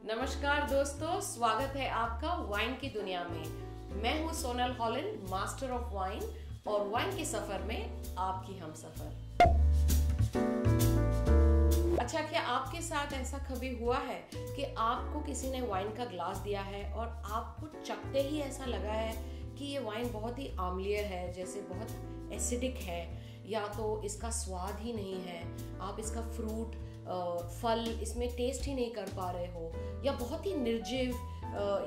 नमस्कार दोस्तों, स्वागत है आपका वाइन की दुनिया में। मैं हूँ Sonal Holland, master of wine, और वाइन के सफर में आपकी हम सफर। अच्छा, क्या आपके साथ ऐसा कभी हुआ है कि आपको किसी ने वाइन का ग्लास दिया है और आपको चखते ही ऐसा लगा है कि ये वाइन बहुत ही आम्लीय है, जैसे बहुत एसिडिक है, या तो इसका स्वाद ही नहीं है, आप इसका फ्रूट फल इसमें टेस्ट ही नहीं कर पा रहे हो, या बहुत ही निर्जीव,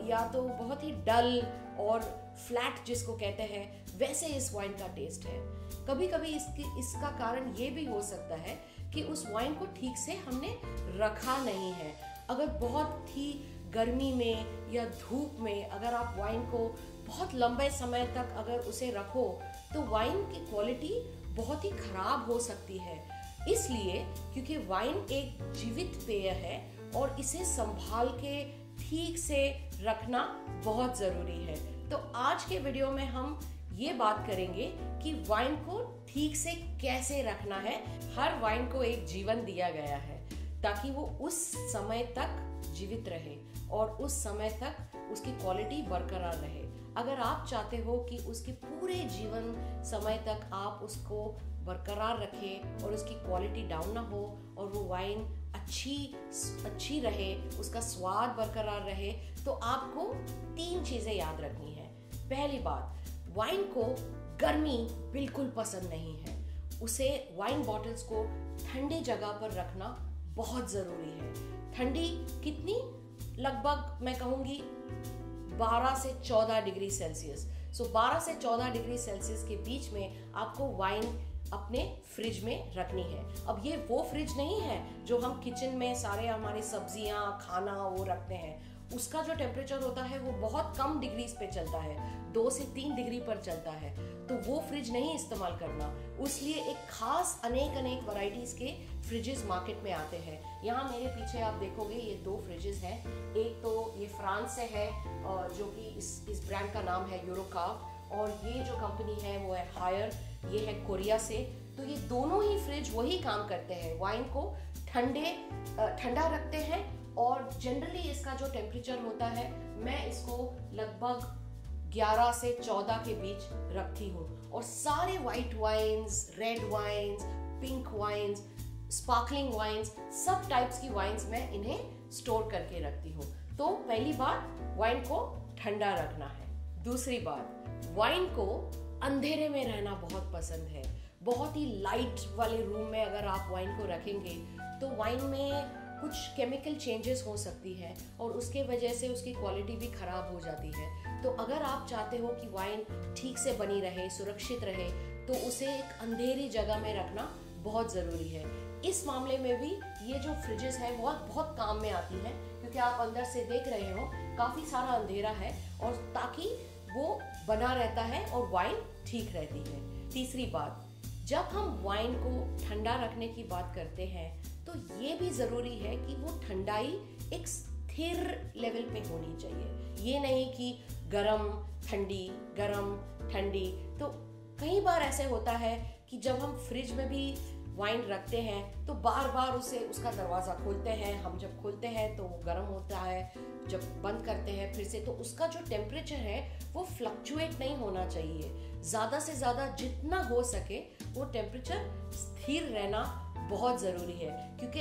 या तो बहुत ही डल और फ्लैट जिसको कहते हैं वैसे इस वाइन का टेस्ट है। कभी कभी इसका कारण ये भी हो सकता है कि उस वाइन को ठीक से हमने रखा नहीं है। अगर बहुत ही गर्मी में या धूप में अगर आप वाइन को बहुत लंबे समय तक अगर उसे रखो तो वाइन की क्वालिटी बहुत ही खराब हो सकती है। इसलिए क्योंकि वाइन एक जीवित पेय है और इसे संभाल के ठीक से रखना बहुत जरूरी है। तो आज के वीडियो में हम ये बात करेंगे कि वाइन को ठीक से कैसे रखना है। हर वाइन को एक जीवन दिया गया है ताकि वो उस समय तक जीवित रहे और उस समय तक उसकी क्वालिटी बरकरार रहे। अगर आप चाहते हो कि उसके पूरे जीवन समय तक आप उसको बरकरार रखें और उसकी क्वालिटी डाउन ना हो और वो वाइन अच्छी रहे, उसका स्वाद बरकरार रहे, तो आपको 3 चीजें याद रखनी है। पहली बात, वाइन को गर्मी बिल्कुल पसंद नहीं है। उसे वाइन बॉटल्स को ठंडी जगह पर रखना बहुत जरूरी है। ठंडी कितनी? लगभग मैं कहूंगी 12 से 14 डिग्री सेल्सियस। 12 से 14 डिग्री सेल्सियस के बीच में आपको वाइन अपने फ्रिज में रखनी है। अब ये वो फ्रिज नहीं है जो हम किचन में सारे हमारे सब्जियां खाना वो रखते हैं। उसका जो टेम्परेचर होता है वो बहुत कम डिग्रीज पे चलता है, 2 से 3 डिग्री पर चलता है। तो वो फ्रिज नहीं इस्तेमाल करना। उसलिए एक खास अनेक वैरायटीज के फ्रिजेस मार्केट में आते हैं। यहाँ मेरे पीछे आप देखोगे ये 2 फ्रिजेस हैं। एक तो ये फ्रांस से है जो कि इस ब्रांड का नाम है यूरोकाव, और ये जो कंपनी है वो है हायर, ये है कोरिया से। तो ये दोनों ही फ्रिज वही काम करते हैं, वाइन को ठंडा रखते हैं। और जनरली इसका जो टेम्परेचर होता है, मैं इसको लगभग 11 से 14 के बीच रखती हूँ। और सारे white wines, red wines, pink wines, sparkling wines, सब टाइप्स की वाइन्स मैं इन्हें स्टोर करके रखती हूँ। तो पहली बात, वाइन को ठंडा रखना है। दूसरी बात, वाइन को अंधेरे में रहना बहुत पसंद है। बहुत ही लाइट वाले रूम में अगर आप वाइन को रखेंगे तो वाइन में कुछ केमिकल चेंजेस हो सकती है और उसके वजह से उसकी क्वालिटी भी खराब हो जाती है। तो अगर आप चाहते हो कि वाइन ठीक से बनी रहे, सुरक्षित रहे, तो उसे एक अंधेरी जगह में रखना बहुत ज़रूरी है। इस मामले में भी ये जो फ्रिजेस है वो बहुत काम में आती हैं, क्योंकि आप अंदर से देख रहे हो काफ़ी सारा अंधेरा है, और ताकि वो बना रहता है और वाइन ठीक रहती है। तीसरी बात, जब हम वाइन को ठंडा रखने की बात करते हैं तो ये भी जरूरी है कि वो ठंडाई एक स्थिर लेवल पे होनी चाहिए। ये नहीं कि गरम ठंडी। तो कई बार ऐसे होता है कि जब हम फ्रिज में भी वाइन रखते हैं तो बार बार उसका दरवाज़ा खोलते हैं। हम जब खोलते हैं तो वो गर्म होता है, जब बंद करते हैं फिर से, तो उसका जो टेम्परेचर है वो फ्लक्चुएट नहीं होना चाहिए। ज़्यादा से ज़्यादा जितना हो सके वो टेम्परेचर स्थिर रहना बहुत ज़रूरी है, क्योंकि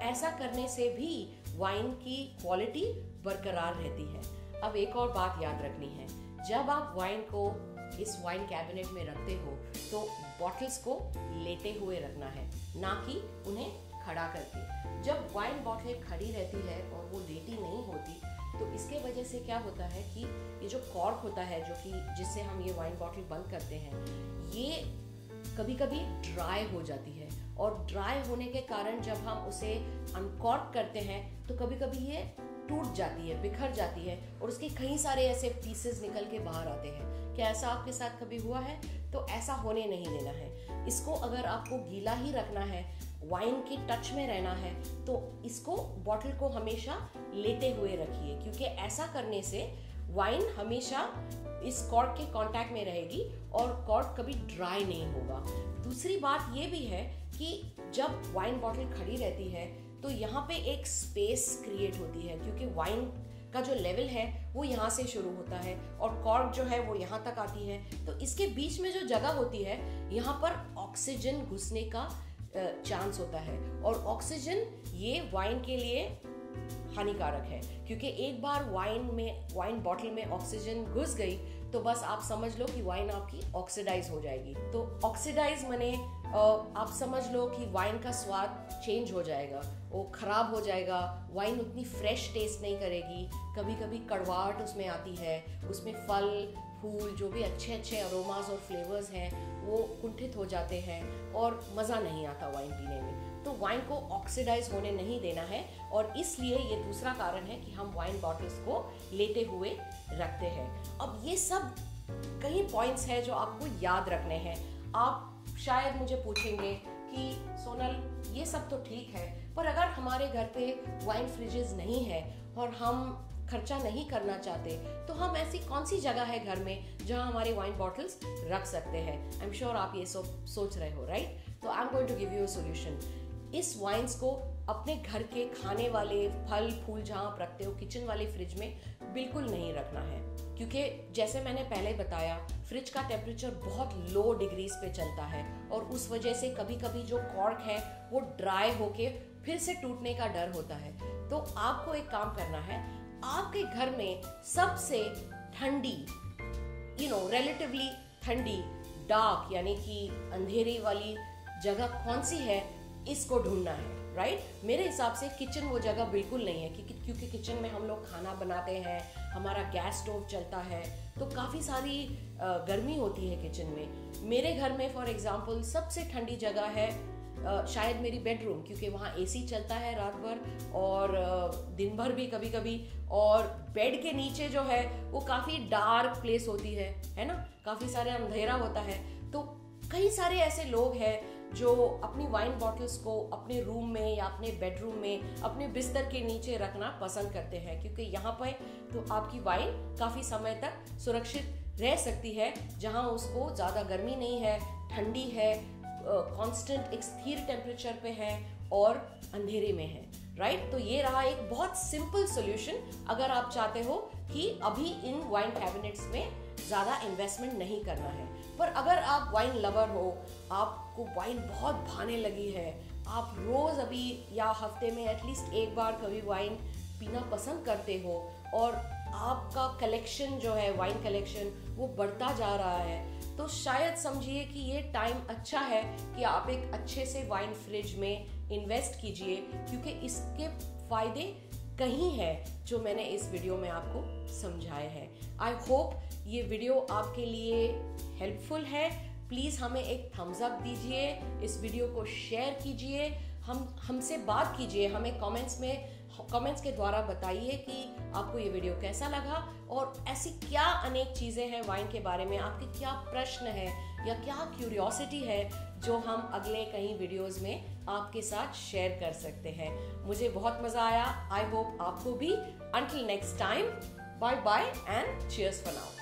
ऐसा करने से भी वाइन की क्वालिटी बरकरार रहती है। अब एक और बात याद रखनी है, जब आप वाइन को इस वाइन कैबिनेट में रखते हो तो बॉटल्स को लेटे हुए रखना है, ना कि उन्हें खड़ा करके। जब वाइन बॉटल खड़ी रहती है और वो लेटी नहीं होती तो इसके वजह से क्या होता है कि ये जो कॉर्क होता है जिससे हम ये वाइन बॉटल बंद करते हैं, ये कभी कभी ड्राई हो जाती है, और ड्राई होने के कारण जब हम उसे अनकॉर्क करते हैं तो कभी कभी ये टूट जाती है, बिखर जाती है, और उसके कई सारे ऐसे पीसेस निकल के बाहर आते हैं। क्या ऐसा आपके साथ कभी हुआ है? तो ऐसा होने नहीं देना है। इसको अगर आपको गीला ही रखना है, वाइन के टच में रहना है, तो इसको बॉटल को हमेशा लेटे हुए रखिए, क्योंकि ऐसा करने से वाइन हमेशा इस कॉर्क के कांटेक्ट में रहेगी और कॉर्क कभी ड्राई नहीं होगा। दूसरी बात ये भी है कि जब वाइन बॉटल खड़ी रहती है तो यहाँ पे एक स्पेस क्रिएट होती है, क्योंकि वाइन का जो लेवल है वो यहाँ से शुरू होता है और कॉर्क जो है वो यहाँ तक आती है। तो इसके बीच में जो जगह होती है, यहाँ पर ऑक्सीजन घुसने का चांस होता है, और ऑक्सीजन ये वाइन के लिए हानिकारक है, क्योंकि एक बार वाइन बॉटल में ऑक्सीजन घुस गई तो बस आप समझ लो कि वाइन आपकी ऑक्सीडाइज हो जाएगी। तो ऑक्सीडाइज माने आप समझ लो कि वाइन का स्वाद चेंज हो जाएगा, वो खराब हो जाएगा, वाइन उतनी फ्रेश टेस्ट नहीं करेगी, कभी कभी कड़वाहट उसमें आती है, उसमें फल फूल जो भी अच्छे अच्छे अरोमास और फ्लेवर्स हैं वो कुंठित हो जाते हैं और मज़ा नहीं आता वाइन पीने में। तो वाइन को ऑक्सीडाइज होने नहीं देना है, और इसलिए ये दूसरा कारण है कि हम वाइन बॉटल्स को लेटे हुए रखते हैं। अब ये सब कई पॉइंट्स हैं जो आपको याद रखने हैं। आप शायद मुझे पूछेंगे कि सोनल ये सब तो ठीक है, पर अगर हमारे घर पे वाइन फ्रिजेस नहीं है और हम खर्चा नहीं करना चाहते, तो हम ऐसी कौन सी जगह है घर में जहां हमारे वाइन बॉटल्स रख सकते हैं? आई एम श्योर आप ये सोच रहे हो, राइट? तो I am going to give you a solution. इस वाइन्स को अपने घर के खाने वाले फल फूल जहां आप रखते हो किचन वाले फ्रिज में बिल्कुल नहीं रखना है, क्योंकि जैसे मैंने पहले बताया फ्रिज का टेम्परेचर बहुत लो डिग्रीज पे चलता है, और उस वजह से कभी कभी जो कॉर्क है वो ड्राई होके फिर से टूटने का डर होता है। तो आपको एक काम करना है, आपके घर में सबसे ठंडी रिलेटिवली ठंडी डार्क यानी कि अंधेरी वाली जगह कौन सी है, इसको ढूंढना है, राइट? मेरे हिसाब से किचन वो जगह बिल्कुल नहीं है, क्योंकि किचन में हम लोग खाना बनाते हैं, हमारा गैस स्टोव चलता है, तो काफ़ी सारी गर्मी होती है किचन में। मेरे घर में फॉर एग्जांपल सबसे ठंडी जगह है शायद मेरी बेडरूम, क्योंकि वहाँ एसी चलता है रात भर और दिन भर भी कभी कभी, और बेड के नीचे जो है वो काफ़ी डार्क प्लेस होती है ना, काफ़ी सारे अंधेरा होता है। तो कई सारे ऐसे लोग हैं जो अपनी वाइन बॉटल्स को अपने रूम में या अपने बेडरूम में अपने बिस्तर के नीचे रखना पसंद करते हैं, क्योंकि यहाँ पर तो आपकी वाइन काफ़ी समय तक सुरक्षित रह सकती है, जहाँ उसको ज़्यादा गर्मी नहीं है, ठंडी है, कांस्टेंट एक स्थिर टेम्परेचर पे है और अंधेरे में है, राइट? तो ये रहा एक बहुत सिंपल सॉल्यूशन अगर आप चाहते हो कि अभी इन वाइन कैबिनेट्स में ज़्यादा इन्वेस्टमेंट नहीं करना है। पर अगर आप वाइन लवर हो, आपको वाइन बहुत भाने लगी है, आप रोज़ अभी या हफ्ते में एटलीस्ट एक बार कभी वाइन पीना पसंद करते हो, और आपका कलेक्शन जो है वाइन कलेक्शन वो बढ़ता जा रहा है, तो शायद समझिए कि ये टाइम अच्छा है कि आप एक अच्छे से वाइन फ्रिज में इन्वेस्ट कीजिए, क्योंकि इसके फायदे कहीं हैं जो मैंने इस वीडियो में आपको समझाए हैं। आई होप ये वीडियो आपके लिए हेल्पफुल है। प्लीज़ हमें एक थम्स अप दीजिए, इस वीडियो को शेयर कीजिए, हमसे बात कीजिए, हमें कमेंट्स के द्वारा बताइए कि आपको ये वीडियो कैसा लगा, और ऐसी क्या अनेक चीज़ें हैं वाइन के बारे में, आपके क्या प्रश्न है या क्या क्यूरियोसिटी है जो हम अगले कई वीडियोस में आपके साथ शेयर कर सकते हैं। मुझे बहुत मज़ा आया, आई होप आपको भी। Until next time, bye bye and cheers for now.